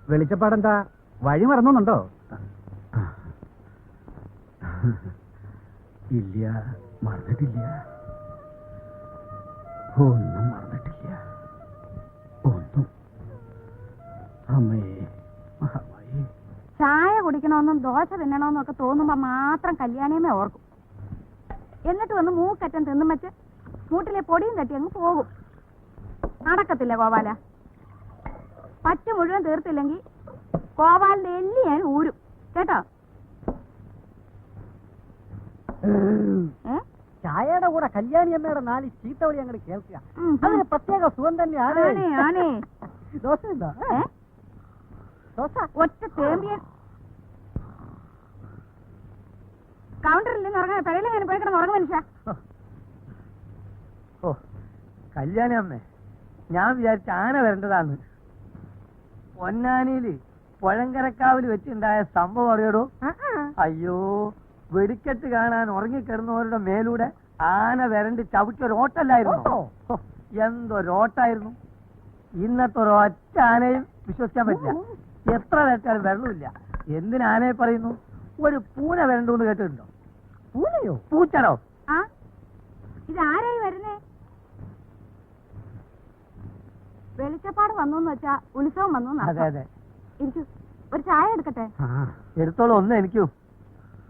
വെളിച്ചപ്പാടെന്താ വഴി മറന്നുണ്ടോ? ഇല്ല, മറന്നിട്ടില്ല. ഒന്നും മറന്നിട്ടില്ല. ഒന്നും. അമ്മേ മഹാമായി. ചായ കുടിക്കണമെന്നും ദോശ തിന്നണമെന്നും ഒക്കെ തോന്നുമ്പോ മാത്രം കല്യാണിയമ്മേ ഓർക്കും. എന്നിട്ട് വന്ന് മൂക്കറ്റം തിന്നും വെച്ച് മൂട്ടിലെ പൊടിയും തട്ടി അങ്ങ് പോകും. നടക്കത്തില്ല ഗോപാല. പറ്റ മുഴുവൻ തീർത്തില്ലെങ്കിൽ ഗോപാലിന്റെ എല്ലി ഞാൻ ഊരും കേട്ടോ. ചായയുടെ കൂടെ കല്യാണിയമ്മയുടെ 4 ചീത്തവിളി അങ്ങോട്ട് കേൾക്കുക. അതിന് പ്രത്യേക സുഖം തന്നെയാണ്. ദോശ ഉണ്ടോ? ദോശ ഒറ്റ തേമ്പിയ കൗണ്ടറിൽ നിന്ന് ഉറങ്ങാൻ പെരയിലെ ഞാൻ പോയി കിടന്ന് ഉറങ്ങും മനുഷ്യ. ഓ കല്യാണി അമ്മേ, ഞാൻ വിചാരിച്ച ആന വരേണ്ടതാണ്. പൊന്നാനിയില് പുഴങ്കരക്കാവിൽ വെച്ചുണ്ടായ സംഭവം അറിയടോ? അയ്യോ, വെടിക്കെട്ട് കാണാൻ ഉറങ്ങിക്കിടന്നവരുടെ മേലൂടെ ആന വരണ്ട് ചവിട്ടൊരോട്ടല്ലായിരുന്നു. എന്തൊരോട്ടായിരുന്നു. ഇന്നത്തെ ഒരൊറ്റ ആനയും വിശ്വസിക്കാൻ പറ്റില്ല. എത്ര നേരത്താലും വെള്ളമില്ല. എന്തിനാനയെ പറയുന്നു? ഒരു പൂന വരണ്ടെന്ന് കേട്ടിട്ടുണ്ടോ? പൂനയോ? പൂച്ചടോ? ഇതാരായി വരുന്നേ? വെളിച്ചപ്പാട് വന്നു വെച്ചാ ഉത്സവം വന്നു. അതെ അതെ. ഇരിക്കൂ, ഒരു ചായ എടുക്കട്ടെ? എടുത്തോളൂ. ഒന്ന് എനിക്കൂ.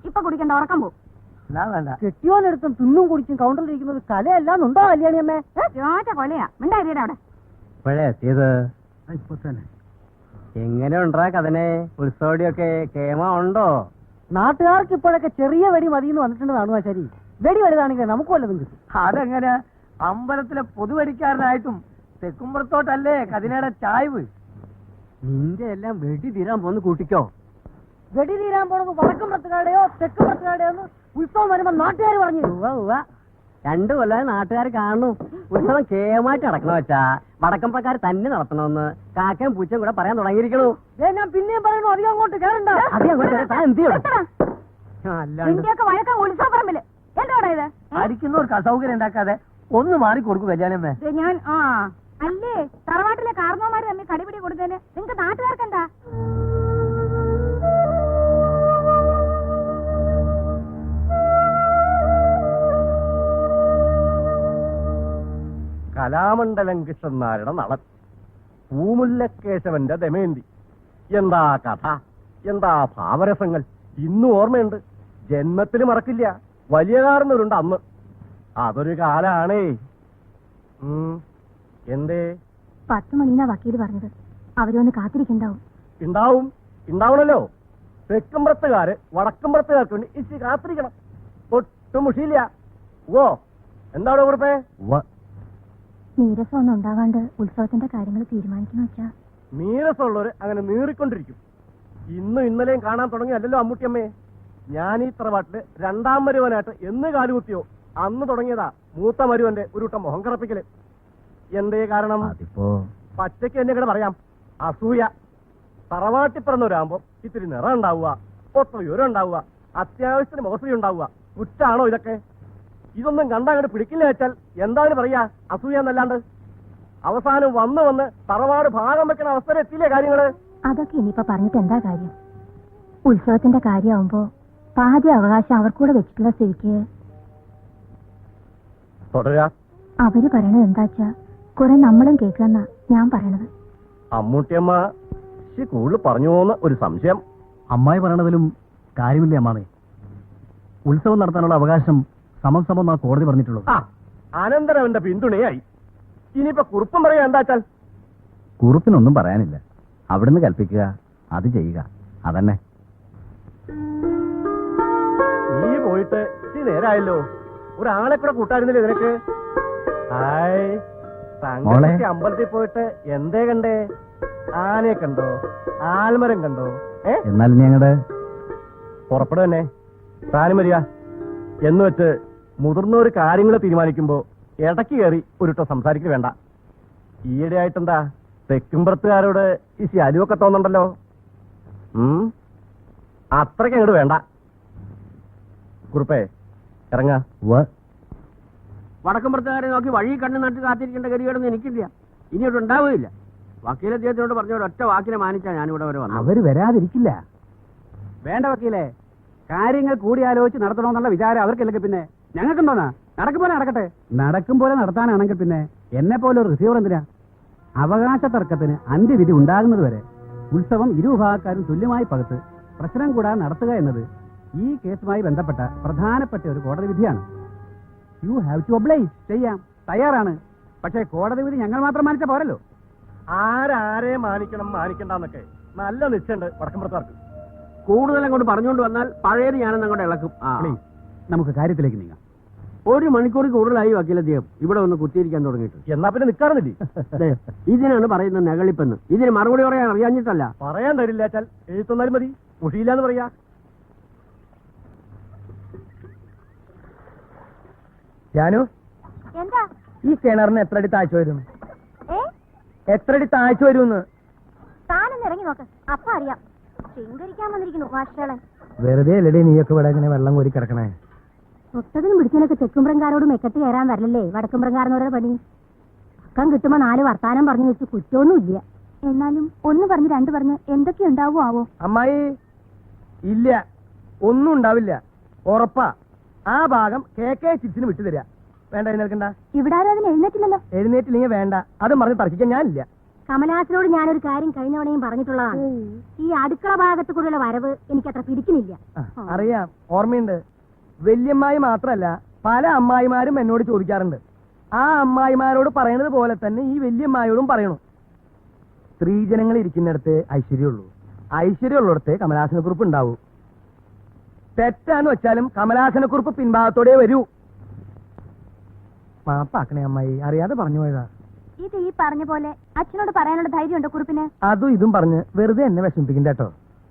ഇപ്പൊ കുടിക്കണ്ട, ഉറക്കം പോകും. എന്നാ വേണ്ട. കെട്ടിയോനെടുത്തും തിന്നും കുടിച്ചും കൗണ്ടറിൽ ഇരിക്കുന്നത് കലയല്ലാന്നുണ്ടോ കല്യാണിയമ്മേ? ചോറ്റ കൊലയാ. മിണ്ടായിരിയുടെ അവിടെ. ഇപ്പോഴേ എത്തിയത് ഇപ്പൊ തന്നെ. എങ്ങനെയുണ്ടാ കഥനെ? ഉത്സവടിയൊക്കെ കേമ ഉണ്ടോ? നാട്ടുകാർക്ക് ഇപ്പോഴൊക്കെ ചെറിയ വെടി മതിയെന്ന് വന്നിട്ടുണ്ടെന്നാണ്. ശരി, വെടി വലുതാണെങ്കിൽ നമുക്ക് വല്ലതും കിട്ടും. അതെങ്ങനെ? അമ്പലത്തിലെ പൊതുവടിക്കാരനായിട്ടും തെക്കുമ്പുറത്തോട്ടല്ലേ കതിനയുടെ ചായ്വ്. നിന്റെ എല്ലാം വെടി തീരാൻ പോന്ന് കൂട്ടിക്കോ. വെടി തീരാൻ പോണത് വടക്കുംപുറത്തുകാരുടെയോ തെക്കുംപുറത്തുകാരുടെയോ എന്ന് ഉത്സവം വരുമ്പോ നാട്ടുകാർ പറഞ്ഞു. 2 കൊല്ലം നാട്ടുകാർ കാണുന്നു. ഉത്സവം കേമായിട്ട് നടക്കണ വെച്ചാ വടക്കമ്പക്കാർ തന്നെ നടത്തണമെന്ന് കാക്കയും പൂച്ചയും കൂടെ പറയാൻ തുടങ്ങിയിരിക്കണു. ഞാൻ പിന്നെയും പറയുന്നു, അധികം അങ്ങോട്ട് കേറണ്ട. ഉത്സവ പറമ്പില് എന്താ ഇത്? അടിക്കുന്നവർക്ക് അസൗകര്യം ഉണ്ടാക്കാതെ ഒന്ന് മാറി കൊടുക്കും കല്യാണമേ. ഞാൻ അല്ലേ തറവാട്ടിലെ കാർന്നോമാര് തമ്മിൽ കടിപിടി കൊടുത്തതിന് നിങ്ങക്ക് നാട്ടുകാർക്കെന്താ? കലാമണ്ഡലം കൃഷ്ണനാരുടെ നടൻ, പൂമുല്ലക്കേശവന്റെ ദമയന്തി. എന്താ കഥ, എന്താ ഭാവരസങ്ങൾ! ഇന്നും ഓർമ്മയുണ്ട്, ജന്മത്തിൽ മറക്കില്ല. വലിയ കാരണവരുണ്ട് അന്ന്. അതൊരു കാലാണേ. എന്തേ? 10 മണിന്നാ വക്കീല് പറഞ്ഞത്. അവരൊന്ന് കാത്തിരിക്കണ്ടാവും. ഉണ്ടാവണല്ലോ. തെക്കുംപുറത്തുകാര് വടക്കുംപുറത്തുകാർക്ക് വേണ്ടി ഇച്ചി കാത്തിരിക്കണം. ഒട്ടും മുഷിയില്ല. ഓ എന്താണോ കുറിപ്പേ? നീരസം ഒന്നും ഉണ്ടാവാണ്ട് ഉത്സവത്തിന്റെ കാര്യങ്ങൾ തീരുമാനിക്കുന്ന വെച്ചാ നീരസമുള്ളവര് അങ്ങനെ നീറിക്കൊണ്ടിരിക്കും. ഇന്നും ഇന്നലെയും കാണാൻ തുടങ്ങിയല്ലോ അമ്മൂട്ടിയമ്മേ. ഞാൻ ഈ തറവാട്ടില് 2ാം മരുവനായിട്ട് എന്ന് കാലുകുത്തിയോ അന്ന് തുടങ്ങിയതാ മൂത്ത മരുവന്റെ ഒരു കൂട്ടം മുഖം കറപ്പിക്കല്. എന്തേ കാരണം? പച്ചയ്ക്ക് എന്നെ കൂടെ പറയാം, അസൂയ. തറവാട്ടി പിറന്നവരാകുമ്പോ ഇത്തിരി നിറം ഉണ്ടാവുക, ഒത്ത ഉയരം ഉണ്ടാവുക, അത്യാവശ്യത്തിന് മുഖസ്ത്രീ ഉണ്ടാവുക. കുറ്റാണോ ഇതൊക്കെ? ഇതൊന്നും കണ്ടങ്ങോട്ട് പിടിക്കില്ല വെച്ചാൽ എന്താണ് പറയാ? അസൂയ എന്നല്ലാണ്ട്. അവസാനം വന്ന് തറവാട് ഭാഗം വെക്കുന്ന അവസരം എത്തിയില്ലേ കാര്യങ്ങള്? അതൊക്കെ ഇനിയിപ്പോ പറഞ്ഞിട്ട് എന്താ കാര്യം? ഉത്സവത്തിന്റെ കാര്യമാവുമ്പോ പാതി അവകാശം അവർക്കൂടെ വെച്ചിട്ടുള്ള സ്ഥിതിക്ക് അവര് പറയണത് എന്താച്ചാ കുറെ നമ്മളും കേൾക്കാന്നാ ഞാൻ പറയണത്. അമ്മൂട്ടിയമ്മ കൂടുതൽ പറഞ്ഞുവോന്ന് ഒരു സംശയം. അമ്മായി പറയണതിലും കാര്യമില്ലേ അമ്മാവേ? ഉത്സവം നടത്താനുള്ള അവകാശം സമം കോടതി പറഞ്ഞിട്ടുള്ളത്. അനന്തരം അവന്റെ പിന്തുണയായി. ഇനിയിപ്പോ കുറുപ്പും പറയാ എന്താച്ചാൽ? കുറുപ്പിനൊന്നും പറയാനില്ല. അവിടുന്ന് കൽപ്പിക്കുക, അത് ചെയ്യുക, അതന്നെ. നീ പോയിട്ട് ഇച്ചിരി നേരായല്ലോ. ഒരാളെ കൂടെ കൂട്ടായിരുന്നില്ലേ നിനക്ക്? അമ്പലത്തിൽ പോയിട്ട് എന്തേ കണ്ടേ? ആനയെ കണ്ടോ? ആൽമരം കണ്ടോ? എന്നാലും ഞങ്ങളുടെ പുറപ്പെടുക തന്നെ. താനും വരിക എന്ന് വെച്ച് മുതിർന്നവര് കാര്യങ്ങൾ തീരുമാനിക്കുമ്പോ ഇടയ്ക്ക് കയറി ഒരുട്ടോ സംസാരിക്കുക വേണ്ട. ഈയിടെ ആയിട്ടെന്താ തെക്കുംപുറത്തുകാരോട് ഈ ശാലുവൊക്കെ തോന്നുന്നുണ്ടല്ലോ. അത്രയ്ക്ക് അങ്ങോട്ട് വേണ്ട. കുറുപ്പേ ഇറങ്ങ. വടക്കുംപുറത്തുകാരെ നോക്കി വഴി കണ്ണു നട്ട് കാത്തിരിക്കേണ്ട ഗതികേടൊന്നും എനിക്കില്ല, ഇനിയോട്ട് ഉണ്ടാവുകയില്ല. വക്കീലെത്തിയതിനോട് പറഞ്ഞ ഒരൊറ്റ വാക്കിനെ മാനിച്ചാ ഞാനിവിടെ വരെ വന്നത്. അവര് വരാതിരിക്കില്ല. വേണ്ട വക്കീലെ, കാര്യങ്ങൾ കൂടിയാലോചിച്ച് നടത്തണമെന്നുള്ള വിചാരം അവർക്കല്ലെങ്കിൽ പിന്നെ ഞങ്ങൾക്കെന്തോന്നാ? നടക്കും പോലെ നടക്കട്ടെ. നടക്കും പോലെ നടത്താനാണെങ്കിൽ പിന്നെ എന്നെ പോലെ ഒരു റിസീവർ എന്തിനാ? അവകാശ തർക്കത്തിന് അന്ത്യവിധി ഉണ്ടാകുന്നത് വരെ ഉത്സവം ഇരുവിഭാഗക്കാരും തുല്യമായി പകുത്ത് പ്രശ്നം കൂടാതെ നടത്തുക എന്നത് ഈ കേസുമായി ബന്ധപ്പെട്ട പ്രധാനപ്പെട്ട ഒരു കോടതി വിധിയാണ്. You have to oblige. ചെയ്യാം, തയ്യാറാണ്. പക്ഷേ കോടതി വിധി ഞങ്ങൾ മാത്രം മാനിച്ച പോരല്ലോ. ആരാരെ മാനിക്കണം മാനിക്കണ്ടെന്നൊക്കെ നല്ല നിശ്ചയുണ്ട് വടക്കമ്പുറത്താർക്ക്. കൂടുതലും കൊണ്ട് പറഞ്ഞുകൊണ്ട് വന്നാൽ പഴയത് ഞാനെന്ന് അങ്ങോട്ട് ഇളക്കും. പ്ലീസ്, നമുക്ക് കാര്യത്തിലേക്ക് നീങ്ങാം. 1 മണിക്കൂർ കൂടുതലായി വക്കീലദ്ദേഹം ഇവിടെ ഒന്ന് കുത്തിയിരിക്കാൻ തുടങ്ങിയിട്ട്. എന്നാ പിന്നെ നിൽക്കാറുന്നില്ലേ? ഇതിനാണ് പറയുന്നത് നെകളിപ്പെന്ന്. ഇതിന് മറുപടി പറയാൻ അറിയാഞ്ഞിട്ടല്ല. പറയാൻ തരില്ല വെച്ചാൽ എഴുത്തുന്നാലും മതി, മുഷിയില്ലാന്ന് പറയാ. ജാനു, എന്താ ഈ കിണറിന് എത്ര അടി താഴ്ച വരും? ഏ എത്ര അടി താഴ്ച വരുമെന്ന് താനൊന്ന് ഇറങ്ങി നോക്ക്, അപ്പൊ അറിയാം. ശൃംഗരിക്കാൻ വന്നിരിക്കുന്നു ഭാഷകളെ. വെറുതെ അല്ലടി നീയൊക്കെ ഇവിടെ ഇങ്ങനെ വെള്ളം കോരി കിടക്കണേ. തൊട്ടതിനും പിടിച്ചതിനൊക്കെ തെക്കുംപുറംകാരോട് മെക്കെട്ട് കയറാൻ വരലല്ലേ വടക്കുംപുറംകാരനോരുടെ പണി. പക്കം കിട്ടുമ്പോ 4 വർത്താനം പറഞ്ഞു വെച്ച് കുറ്റമൊന്നുമില്ല. എന്നാലും 1 പറഞ്ഞ് 2 പറഞ്ഞ് എന്തൊക്കെ ഉണ്ടാവോ ആവോ? അമ്മായി, ഇല്ല, ഒന്നും ഉണ്ടാവില്ല, ഉറപ്പാ. ആ ഭാഗം KK ചിപ്സിന് വിട്ടുതരാ. വേണ്ട, എഴുന്നേൽക്കണ്ട. ഇവിടെ ആരും അതിന് എഴുന്നേറ്റില്ലല്ലോ. എഴുന്നേറ്റില്ലെങ്കിൽ വേണ്ട, അതും പറഞ്ഞ് തർക്കിക്കാൻ ഞാനില്ല. കമലാസിനോട് ഞാനൊരു കാര്യം കഴിഞ്ഞവണയും പറഞ്ഞിട്ടുള്ളതാണ്. ഈ അടുക്കള ഭാഗത്ത് കൂടെയുള്ള വരവ് എനിക്കത്ര പിടിക്കുന്നില്ല. അറിയാം, ഓർമ്മയുണ്ട്. വല്യമ്മായി മാത്രല്ല, പല അമ്മായിമാരും എന്നോട് ചോദിക്കാറുണ്ട്. ആ അമ്മായിമാരോട് പറയുന്നത് പോലെ തന്നെ ഈ വല്യമ്മായോടും പറയണു. സ്ത്രീജനങ്ങൾ ഇരിക്കുന്നിടത്ത് ഐശ്വര്യമുള്ളൂ, ഐശ്വര്യമുള്ളിടത്ത് കമലാസനക്കുറിപ്പ് ഉണ്ടാവൂ. തെറ്റാന്ന് വെച്ചാലും കമലാസനക്കുറിപ്പ് പിൻഭാഗത്തോടെ വരൂ. മാപ്പാക്കണേ അമ്മായി, അറിയാതെ പറഞ്ഞു പോയതാ. ഇത് ഈ പറഞ്ഞ പോലെ അച്ഛനോട് പറയാനുള്ള ധൈര്യമുണ്ടോ കുറിപ്പിന്? അതും ഇതും പറഞ്ഞ് വെറുതെ എന്നെ വിഷമിപ്പിക്കണ്ട കേട്ടോ.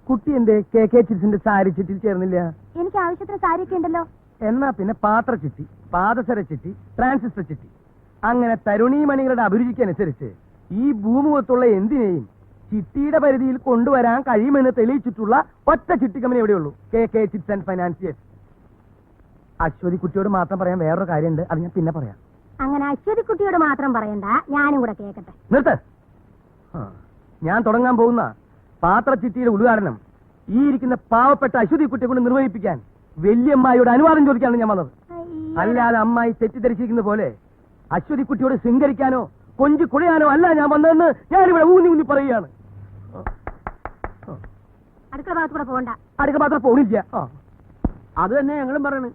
കുട്ടി എന്റെ KK ചിപ്സിന്റെ സാരി ചിറ്റിൽ ചേർന്നില്ല? എനിക്ക് ആവശ്യത്തിന് സാരിയൊക്കെ ഉണ്ടല്ലോ. എന്നാ പിന്നെ പാത്രച്ചിട്ടി, പാദസര ചിട്ടി, ട്രാൻസിസ്റ്റർ ചിട്ടി, അങ്ങനെ തരുണീമണികളുടെ അഭിരുചിക്കനുസരിച്ച് ഈ ഭൂമുഖത്തുള്ള എന്തിനേയും ചിട്ടിയുടെ പരിധിയിൽ കൊണ്ടുവരാൻ കഴിയുമെന്ന് തെളിയിച്ചിട്ടുള്ള ഒറ്റ ചിട്ടി കമ്പനി എവിടെയുള്ളൂ? KK chips and financiers. Aswathy കുട്ടിയോട് മാത്രം പറയാൻ വേറൊരു കാര്യമുണ്ട്, അത് ഞാൻ പിന്നെ പറയാം. അങ്ങനെ അശ്വതി കുട്ടിയോട് മാത്രം പറയണ്ട, ഞാനും കൂടെ കേക്കട്ടെ. നിർത്ത്. ഞാൻ തുടങ്ങാൻ പോകുന്ന പാത്രച്ചിട്ടിയുടെ ഉദ്ഘാടനം ഈ ഇരിക്കുന്ന പാവപ്പെട്ട അശ്വതി കുട്ടിയെ കൊണ്ട് നിർവഹിപ്പിക്കാൻ വല്യമ്മായിയുടെ അനുവാദം ചോദിക്കാനാണ് ഞാൻ വന്നത്. അല്ലാതെ അമ്മായി തെറ്റിദ്ധരിച്ചിരിക്കുന്ന പോലെ അശ്വതി കുട്ടിയോട് ശൃംഗരിക്കാനോ കൊഞ്ചു കുളിയാനോ അല്ല ഞാൻ വന്നതെന്ന് ഞാനിവിടെ ഊന്നി ഊന്നി പറയുകയാണ്. അടുക്കള ഭാഗത്ത് കൂടെ പോകണ്ട. അടുക്ക മാത്രം പോണില്ല. അത് തന്നെ ഞങ്ങളും പറയണേ.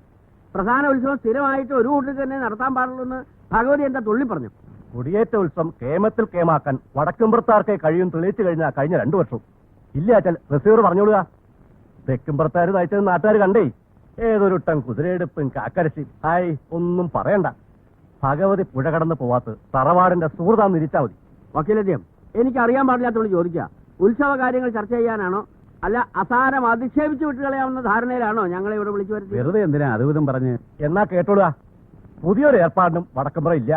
പ്രധാന ഉത്സവം സ്ഥിരമായിട്ട് ഒരു കൂട്ടിൽ തന്നെ നടത്താൻ പാടുള്ളൂ എന്ന് ഭഗവതി എന്താ തുള്ളി പറഞ്ഞു. കൊടിയേറ്റ ഉത്സവം കേമത്തിൽ കേമാക്കാൻ വടക്കുംപുറത്താർക്കെ കഴിയും തെളിയിച്ചു കഴിഞ്ഞാൽ കഴിഞ്ഞ 2 വർഷം ഇല്ല വെച്ചാൽ റിസീവർ പറഞ്ഞോളുക. തെക്കുംപുറത്താർ തയ്ച്ചത് നാട്ടുകാർ കണ്ടേ. ഏതൊരുട്ടം കുതിരയെടുപ്പും കാക്കരശി. ഹായ്, ഒന്നും പറയണ്ട. ഭഗവതി പുഴ കടന്ന് പോവാത്ത തറവാടിന്റെ സുഹൃതാന്ന് ഇരിച്ചാ മതി. വക്കീലദ്ദേഹം, എനിക്ക് അറിയാൻ പാടില്ലാത്തോണ്ട് ചോദിക്കുക, ഉത്സവ കാര്യങ്ങൾ ചർച്ച ചെയ്യാനാണോ അല്ല അസാരം അധിക്ഷേപിച്ചു വിട്ടുകളയാവുന്ന ധാരണയിലാണോ ഞങ്ങളെ ഇവിടെ വിളിച്ചു വരുത്തി? വെറുതെ എന്തിനാ അതുവിധം പറഞ്ഞ്? എന്നാ കേട്ടോളുക, പുതിയൊരു ഏർപ്പാടിനും വടക്കുംപുറം ഇല്ല.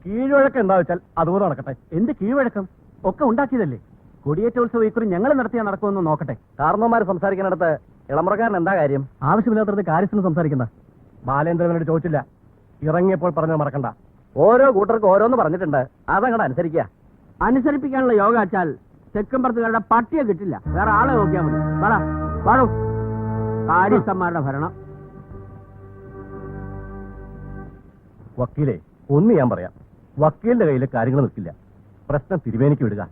കീഴ്വഴക്കം എന്താ വെച്ചാൽ അതുപോലെ നടക്കട്ടെ. എന്ത് കീഴ്വഴക്കം? ഒക്കെ ഉണ്ടാക്കിയതല്ലേ. കൊടിയേറ്റ ഉത്സവം ഇക്കുറി ഞങ്ങൾ നടത്തിയാൽ നടക്കുമെന്ന് നോക്കട്ടെ. കാരണവന്മാര് സംസാരിക്കുന്നിടത്ത് ഇളമുറക്കാരൻ എന്താ കാര്യം? ആവശ്യമില്ലാത്തത് കാര്യത്തിന് സംസാരിക്കണ്ട. ബാലേന്ദ്രനോട് ചോദിച്ചില്ല, ഇറങ്ങിയപ്പോൾ പറഞ്ഞത് മറക്കണ്ട. ഓരോ കൂട്ടർക്ക് ഓരോന്ന് പറഞ്ഞിട്ടുണ്ട്, അതങ്ങടെ അനുസരിക്കുക. അനുസരിപ്പിക്കാനുള്ള യോഗ വെച്ചാൽ തെക്കുംപുറത്തുകാരുടെ പട്ടിയെ കിട്ടില്ല. വേറെ ആളെ നോക്കിയാൽ മതി. വാടാ വാടോ, കാര്യസ്ഥന്മാരുടെ ഭരണം. വക്കീലെ, ഒന്ന് ഞാൻ പറയാം, വക്കീലിന്റെ കയ്യിൽ കാര്യങ്ങൾ നിൽക്കില്ല. പ്രശ്നം തിരുവേനിക്ക് വിടുക.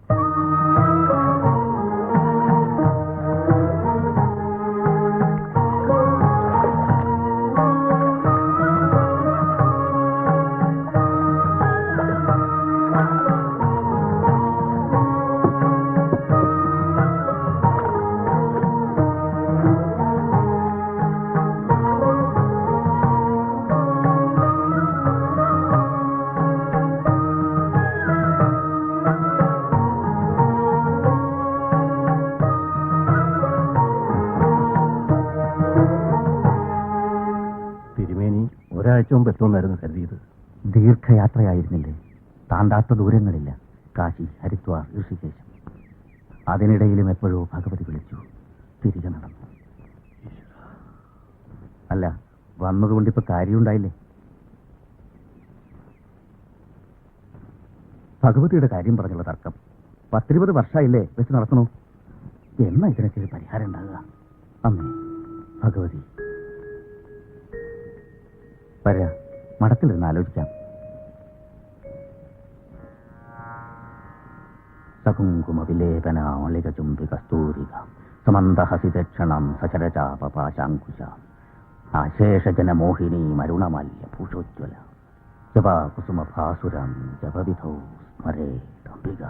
ഒരാഴ്ച മുമ്പ് എത്തുമെന്നായിരുന്നു കരുതിയത്. ദീർഘയാത്രയായിരുന്നില്ലേ? താണ്ടാത്ത ദൂരങ്ങളില്ല. കാശി, ഹരിദ്വാർ, ഋഷികേശം. അതിനിടയിലും എപ്പോഴോ ഭഗവതി വിളിച്ചു. തിരികെ നടന്നു. അല്ല, വന്നതുകൊണ്ടിപ്പോ കാര്യമുണ്ടായില്ലേ? ഭഗവതിയുടെ കാര്യം പറഞ്ഞുള്ള തർക്കം 10-20 വർഷമായില്ലേ വെച്ച് നടത്തണു. എന്നാ ഇതിനൊക്കെ ഒരു പരിഹാരം ഉണ്ടാകുക? അമ്മേ ഭഗവതി, വരാ, മഠത്തിലിരുന്ന് ആലോചിക്കാം. സകുങ്കുമ വിലേപനാളിക ചുംബി കസ്തൂരിക സമന്തഹസിതക്ഷണം സചരചാപപാശാങ്കുശ ആശേഷജനമോഹിനി മരുണമാല്യ ഭൂഷോജ്വല ജപാകുസുമഭാസുരം ജപവിധൗ സ്മരേ അംബിക.